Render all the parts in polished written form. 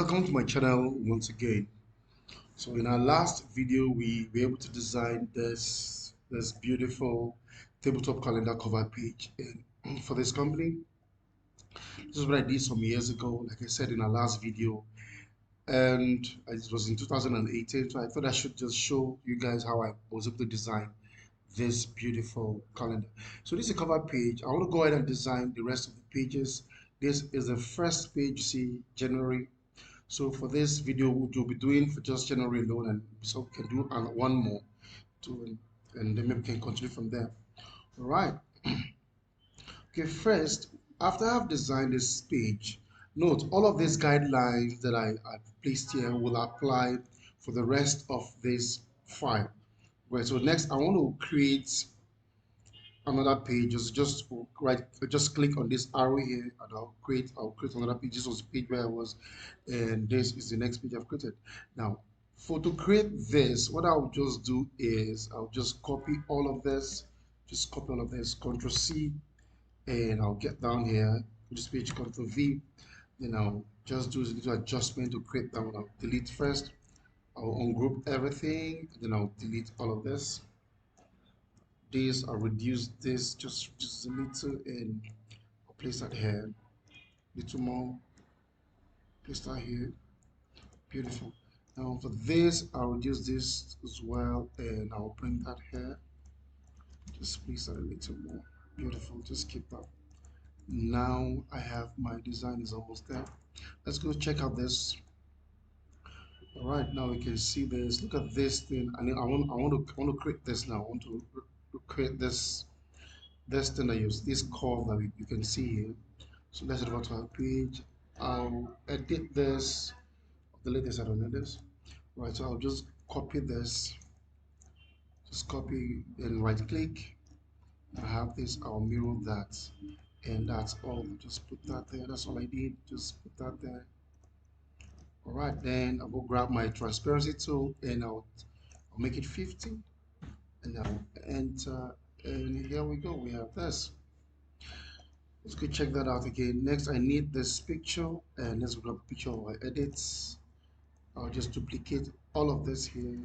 Welcome to my channel once again. So in our last video we were able to design this beautiful tabletop calendar cover page, and for this company. This is what I did some years ago, like I said in our last video, and it was in 2018. So I thought I should just show you guys how I was able to design this beautiful calendar. So this is a cover page. I want to go ahead and design the rest of the pages. This is the first page, you see, January. So for this video, we'll be doing for just January alone, and so we can do one more, and then maybe we can continue from there. All right. Okay, first, after I've designed this page, note all of these guidelines that I've placed here will apply for the rest of this file. Right. So next, I want to create another page. Just click on this arrow here, and I'll create another page. This was the page where I was, and this is the next page I've created. Now to create this, what I'll just do is I'll just copy all of this, Ctrl C, and I'll get down here to this page, Ctrl V. Then I'll just do a little adjustment to create that one. I'll delete first, I'll ungroup everything, then I'll delete all of this. I'll reduce this just a little, and I'll place that here, little more, place that here. Beautiful. Now for this, I'll reduce this as well, and I'll bring that here, just place that a little more. Beautiful. Just keep that. Now I have my design is almost there. Let's go check out this. All right, now we can see this. Look at this thing. I want to create this now. I want to create this thing I use, this curve that you can see here. So let's go to our page. I'll edit this, delete this, I don't need this. Right, so I'll just copy this, just copy and right click. I have this, I'll mirror that, and that's all. Just put that there. That's all I did. Just put that there. All right, then I will grab my transparency tool, and I'll make it 50, and I'll enter, and here we go. We have this. Let's go check that out again. Next, I need this picture, and let's grab a picture of my edits. I'll just duplicate all of this here,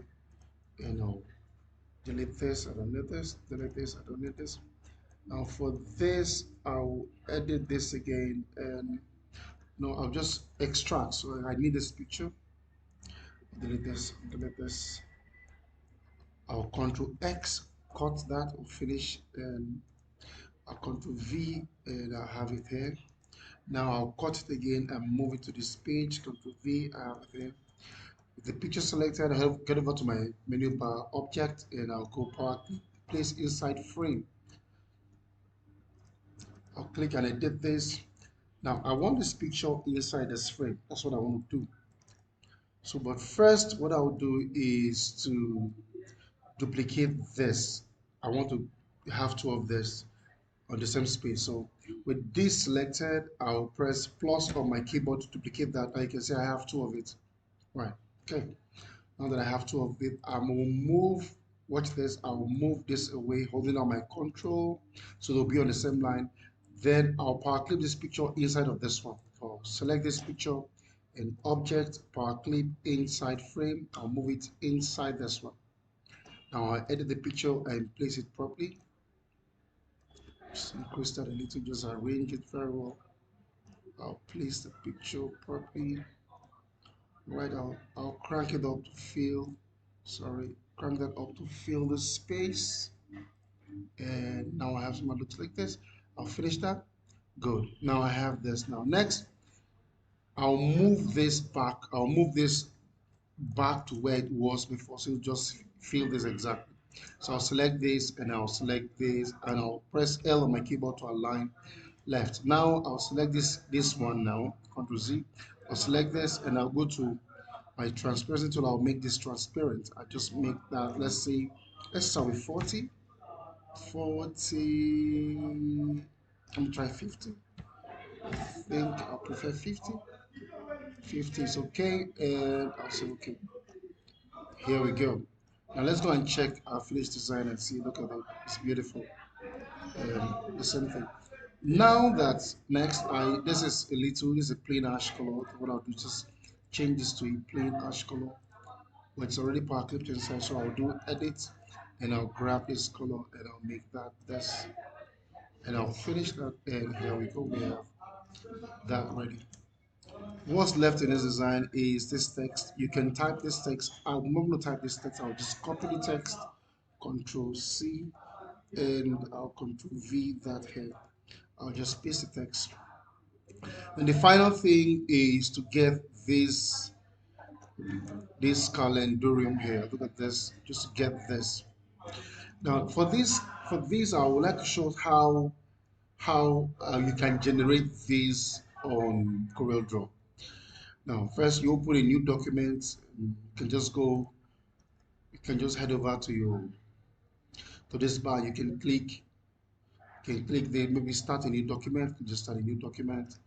and I'll delete this. I don't need this. Delete this. I don't need this. Now for this, I'll edit this again, and no, I'll just extract. So I need this picture. Delete this. Delete this. I'll Control X, cut that, or finish, and I'll Control V, and I'll have it here. Now I'll cut it again and move it to this page. Control V, I have it here. With the picture selected, I'll get over to my menu bar, object, and I'll go power place inside frame. I'll click and edit this. Now I want this picture inside this frame. That's what I want to do. So, but first, what I'll do is to duplicate this. I want to have two of this on the same space. So with this selected, I'll press plus on my keyboard to duplicate that. Now you can see I have two of it. Right. Okay. Now that I have two of it, I will move. Watch this. I will move this away, holding on my control, so they'll be on the same line. Then I'll power clip this picture inside of this one. I'll select this picture and object, power clip inside frame. I'll move it inside this one. Now I edit the picture and place it properly. Just increase that a little, just arrange it very well. I'll place the picture properly. Right, I'll crank it up to fill. Crank that up to fill the space. And now I have something that looks like this. I'll finish that. Good. Now I have this. Now next, I'll move this back. I'll move this back to where it was before, so you just fill this exactly. So I'll select this, and I'll select this, and I'll press L on my keyboard to align left. Now I'll select this one now, Ctrl Z. I'll select this, and I'll go to my transparency tool. I'll make this transparent. I just make that, let's start with 40. 40, let me try 50. I think I'll prefer 50. 50 is okay, and I'll say okay. Here we go. Now let's go and check our finished design and see. Look at it. It's beautiful. The same thing. Now that next, this is a plain ash color. What I'll do is just change this to a plain ash color. But it's already power clipped inside, so I'll do edit and I'll grab this color and I'll make that this and I'll finish that, and here we go, we have that ready. What's left in this design is this text. You can type this text. I'm not going to type this text. I'll just copy the text, Control C, and I'll Control V that here. I'll just paste the text. And the final thing is to get this calendarium here. Look at this. Just to get this. Now for this, I would like to show how you can generate this on CorelDraw. Now, first you open a new document. You can just go. You can just head over to this bar. You can click there. Maybe start a new document. You just start a new document.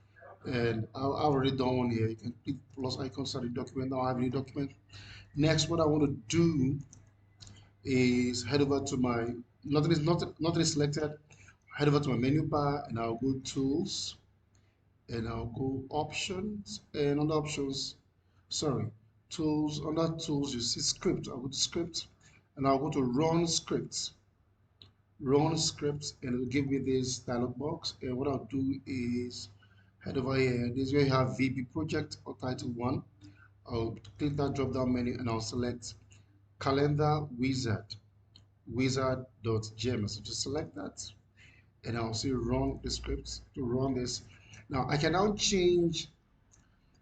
And I already done one here. You can click plus icon, start a document. Now I have a new document. Next, what I want to do is head over to my nothing is selected. Head over to my menu bar and I'll go tools and I'll go options, and under options, sorry, tools, under tools you see script. I'll go to script and I'll go to run scripts, and it'll give me this dialog box. And what I'll do is head over here. This is where you have VB project or title 1. I'll click that drop down menu and I'll select calendar wizard.gem. So just select that and I'll say run the script to run this. Now I can now change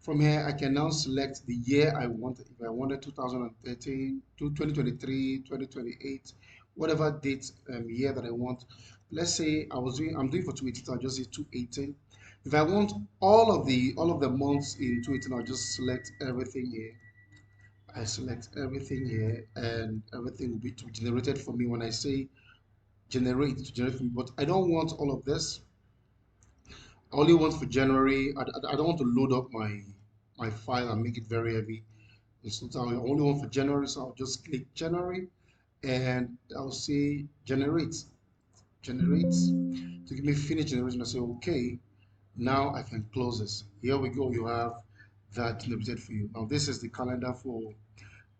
from here. I can now select the year I want. If I wanted 2013 to 2023, 2028, whatever date year that I want. Let's say I'm doing for 2018. I'll just say 2018. If I want all of the months in 2018, I'll just select everything here. I select everything here, and everything will be generated for me when I say generate for me. But I don't want all of this. I only want for January. I don't want to load up my file and make it very heavy. So I only want for January, so I'll just click January and I'll say generate to give me finish generation. I say okay. Now I can close this. Here we go. You have that generated for you. Now this is the calendar for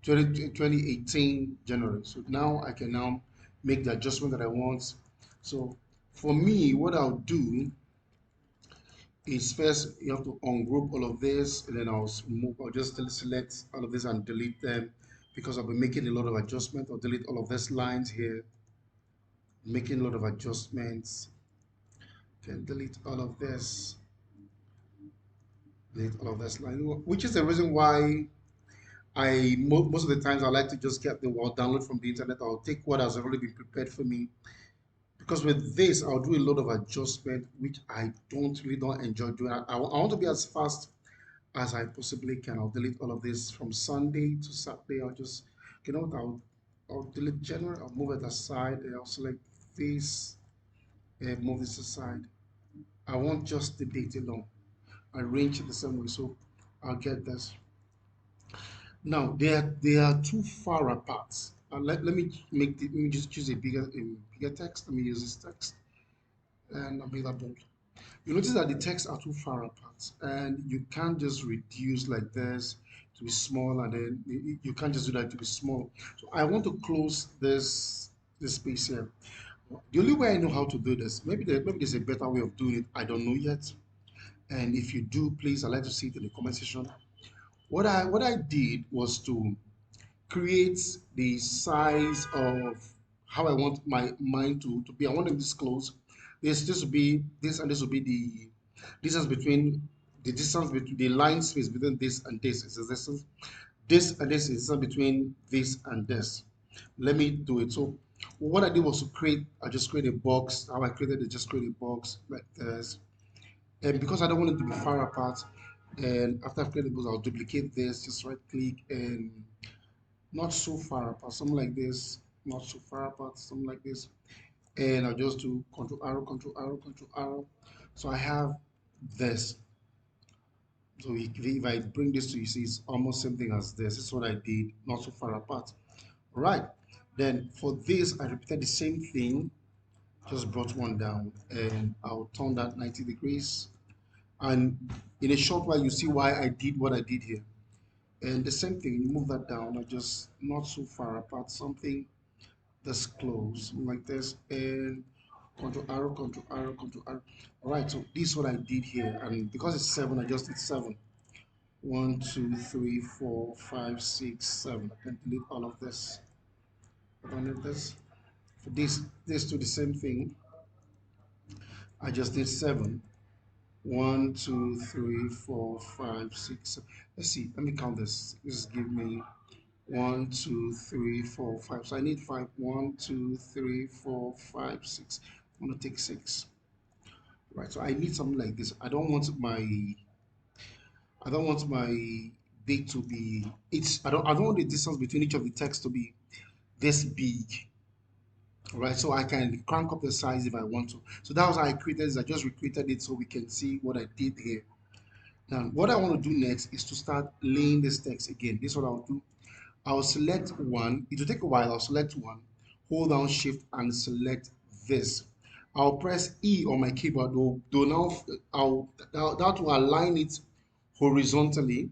2018 January. So now I can now make the adjustment that I want. So for me, what I'll do is first you have to ungroup all of this, and then I'll just select all of this and delete them because I'll be making a lot of adjustments. I'll delete all of these lines here, making a lot of adjustments. Can delete all of this, delete all of this line, which is the reason why most of the times I like to just get the word download from the internet. I'll take what has already been prepared for me, because with this I'll do a lot of adjustment which I don't enjoy doing. I want to be as fast as I possibly can. I'll delete all of this from Sunday to Saturday. I'll just, you know what, I'll delete January, I'll move it aside, and I'll select this and move this aside. I want just the date alone. Arrange it the same way, so I'll get this. Now they are too far apart. Let me just choose a bigger text. Let me use this text and I'll make that bold. You notice that the texts are too far apart, and you can't just reduce like this to be small, and then you can't just do that to be small. So I want to close this space here. The only way I know how to do this, maybe there's a better way of doing it. I don't know yet. And if you do, please, I'd like to see it in the comment section. What I did was to create the size of how I want my mine to be. I want them this close. This will be this, and this will be the distance between the line space between this and this is the distance. This and this is the distance between this and this. Let me do it. So what I did was I just create a box. How I created it, just create a box like this. And because I don't want it to be far apart, and after I've created the box, I'll duplicate this, just right click and not so far apart, something like this, not so far apart, something like this. And I'll just do control arrow, control arrow, control arrow. So I have this. So if I bring this to you, see it's almost same thing as this. This is what I did, not so far apart. All right. Then for this, I repeated the same thing, just brought one down, and I'll turn that 90 degrees. And in a short while, you see why I did what I did here. And the same thing, you move that down, or just not so far apart, something that's close, like this, and control arrow, control arrow, control arrow. All right, so this is what I did here, and because it's 7, I just did 7. 1, 2, 3, 4, 5, 6, 7. I can delete all of this. I don't need this. For this to the same thing, I just did 7. 1, 2, 3, 4, 5, 6, 7. Let's see. Let me count this. This give me 1, 2, 3, 4, 5. So I need 5. 1, 2, 3, 4, 5, 6. I'm gonna take 6. Right. So I need something like this. I don't want my date to be. I don't want the distance between each of the text to be this big. Right. So I can crank up the size if I want to. So that was how I created this. I just recreated it so we can see what I did here. Now, what I want to do next is to start laying this text again. This is what I'll do. I'll select one. It will take a while. I'll select one, hold down shift and select this. I'll press E on my keyboard. That will align it horizontally.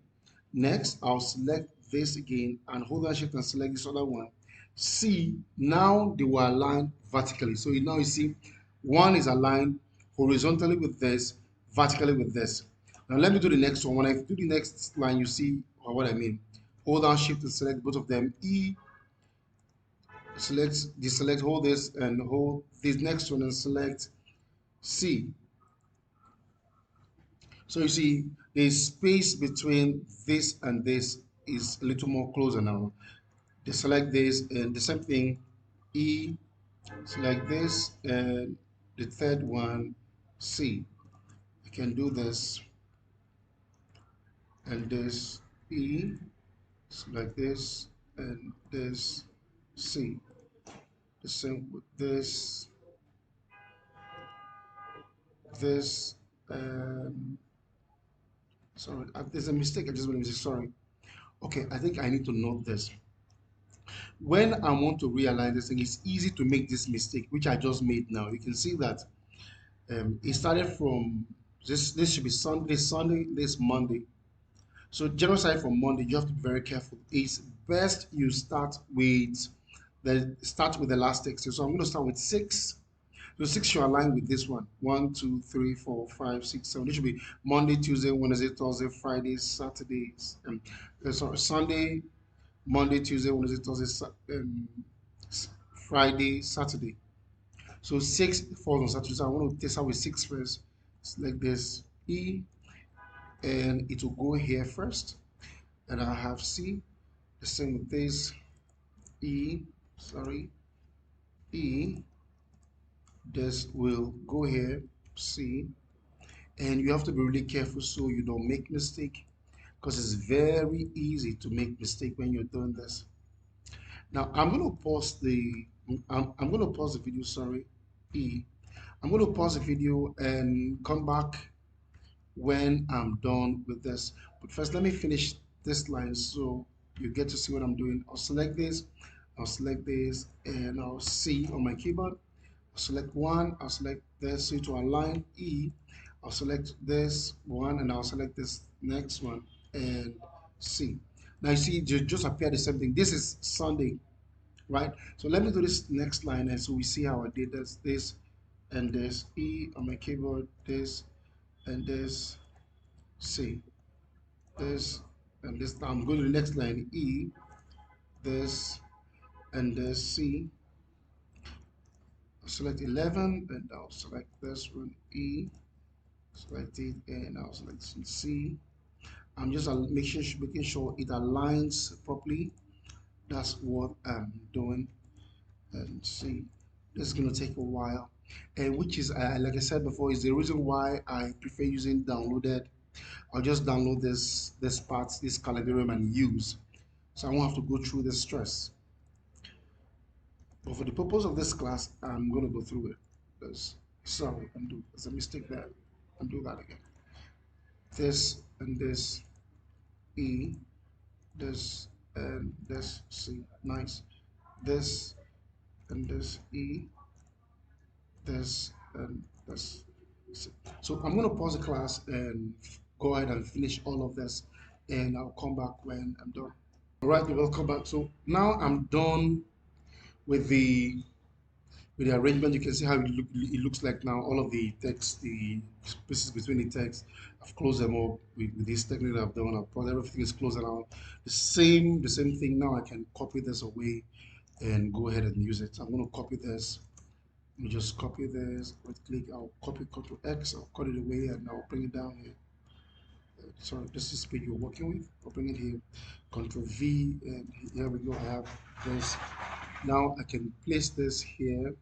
Next, I'll select this again and hold down shift and select this other one. See, now they will align vertically. So now you see one is aligned horizontally with this, vertically with this. Now let me do the next one. When I do the next line, you see what I mean. Hold down shift to select both of them. E, deselect, hold this and hold this next one and select C. So you see the space between this and this is a little more closer now. Deselect this and the same thing, E, select this and the third one, C. I can do this and this, E, select this and this, C. The same with this, sorry, there's a mistake. I just want to say sorry. Okay, I think I need to note this. When I want to realign this thing, it's easy to make this mistake, which I just made now. You can see that it started from this should be Sunday, this Monday. So general side from Monday, you have to be very careful. It's best you start with the last text. So I'm going to start with 6. So 6 should align with this one. 1, 2, 3, 4, 5, 6, 7. This should be Monday, Tuesday, Wednesday, Thursday, Friday, Saturday, sorry, Sunday, Monday, Tuesday, Wednesday, Thursday, Friday, Saturday. So 6 falls on Saturday. So I want to test out with 6 first. Select this E, and it will go here first. And I have C. The same with this E. Sorry, E. This will go here. C. And you have to be really careful so you don't make mistake, because it's very easy to make mistake when you're doing this. Now I'm going to pause I'm going to pause the video. Sorry, E. I'm going to pause the video and come back when I'm done with this. But first, let me finish this line so you get to see what I'm doing. I'll select this, and I'll C on my keyboard. I'll select one, I'll select this so to align E. I'll select this one and I'll select this next one and C. Now you see it just appeared the same thing. This is Sunday, right? So let me do this next line and so we see how I did this and this E on my keyboard, this and this C, this and this. Now I'm going to the next line, E, this and this C. I'll select 11 and I'll select this one, E, select it and I'll select C. I'm just making sure it aligns properly. That's what I'm doing. And see, this is going to take a while, and which is like I said before, is the reason why I prefer using downloaded. I'll just download this part, this calendarium, and use, so I won't have to go through the stress. But for the purpose of this class, I'm going to go through it. Sorry, there's a mistake there. Undo that again. This and this E, this and this C. Nice. This and this E, this and this C. So I'm going to pause the class and go ahead and finish all of this and I'll come back when I'm done. All right, welcome back. So now I'm done with the arrangement. You can see how it looks like now. All of the text, the spaces between the text, I've closed them up with this technique that I've done. I've put everything is closed now. The same thing now. I can copy this away and go ahead and use it. So I'm going to copy this. Let me just copy this. Right click. I'll copy Control X. I'll cut it away and I'll bring it down here. Sorry, this is the page you're working with. I'll bring it here. Control V, and here we go. I have this. Now I can place this here.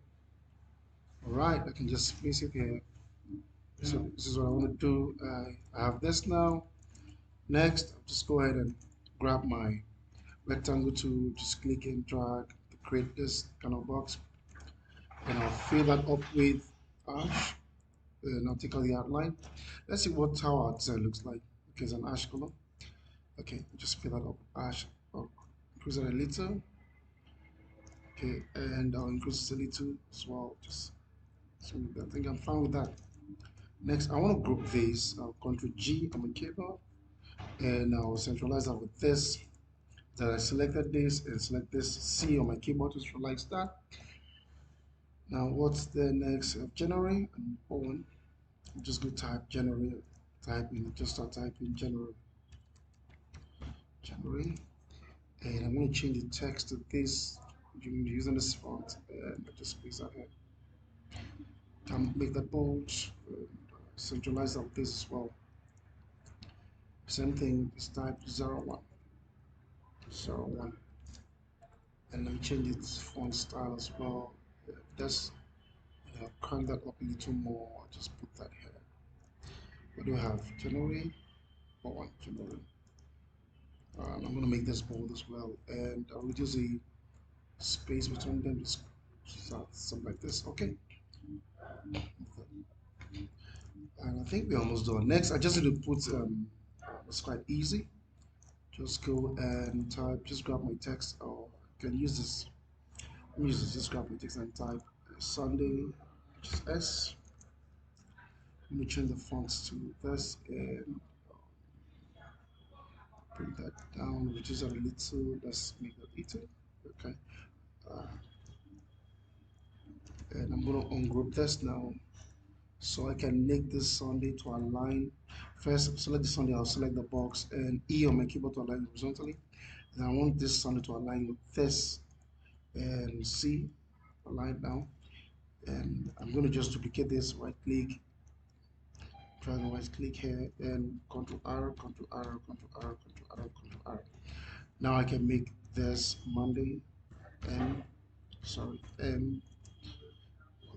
All right, I can just place it here. So this is what I want to do. I have this now. Next, I'll just go ahead and grab my rectangle tool, just click and drag to create this kind of box. And I'll fill that up with ash. And I'll take out the outline. Let's see how our design looks like. Okay, it's an ash color. Okay, just fill that up ash. I'll increase it a little. Okay, and I'll increase it a little as well. Just so I think I'm fine with that. Next, I want to group these. I'll Control G on my keyboard, and I'll centralize that with this. That I selected this and select this C on my keyboard to centralize that. Now, what's the next? January and Owen. I'm just go type January. Type in. Just start typing January. January, and I'm going to change the text to this using this font, and I just place that here. Make that bold. Centralize that with this as well. Same thing, this type 01, 01, and let me change its font style as well. That's crank that up a little more. Just put that here. What do I have? January, January. I'm going to make this bold as well, and I'll reduce the space between them. Just something like this. Okay. And I think we're almost done. Next, I just need to put. It's quite easy. Just go and type. Just grab my text, or I can use this. Use this. Just grab my text and type Sunday, just S. Let me change the fonts to this and bring that down, reduce that a little. Let's make that little. Okay. And I'm going to ungroup this now so I can make this Sunday to align. First, select the Sunday, I'll select the box and E on my keyboard to align horizontally. And I want this Sunday to align with this and C, align now. And I'm going to just duplicate this, right click, drag and right click here, and Control R, Control R, Control R, Control R, Control R. Now I can make this Monday and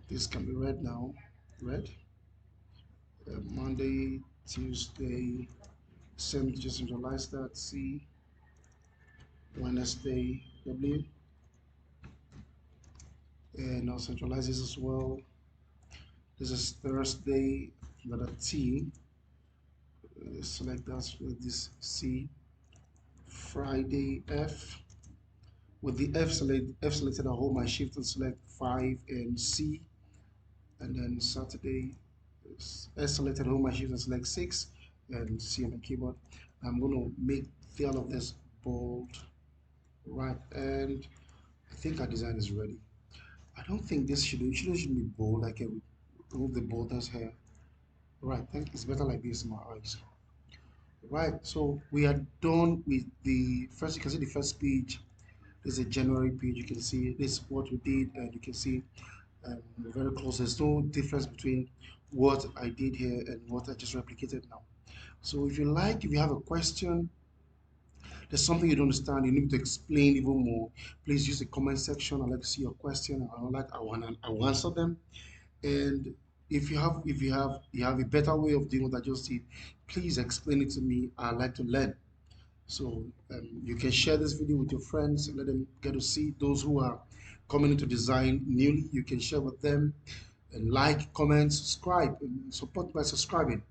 this can be red now, red. Monday, Tuesday, same, just centralize that, C, Wednesday, W, and I'll centralize this as well. This is Thursday, another T, select that with this C, Friday, F, with the F selected, I'll hold my shift and select 5 and C, and then Saturday, S selected, hold my shift and select 6 and C on the keyboard. I'm going to make all of this bold, right? And I think our design is ready. I don't think this should be bold. I can remove the boldness here. Right, I think it's better like this in my eyes. Right, so we are done with the first. You can see the first page. This is a January page. You can see this is what we did, and you can see we're very close. There's no difference between what I did here and what I just replicated now. So if you have a question, there's something you don't understand, you need to explain even more, please use the comment section. I'd like to see your question. I will answer them. And if you have a better way of doing what I just did, please explain it to me. I like to learn. So you can share this video with your friends and let them get to see. Those who are coming into design newly, you can share with them, and like, comment, subscribe, and support by subscribing.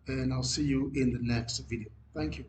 And I'll see you in the next video. Thank you.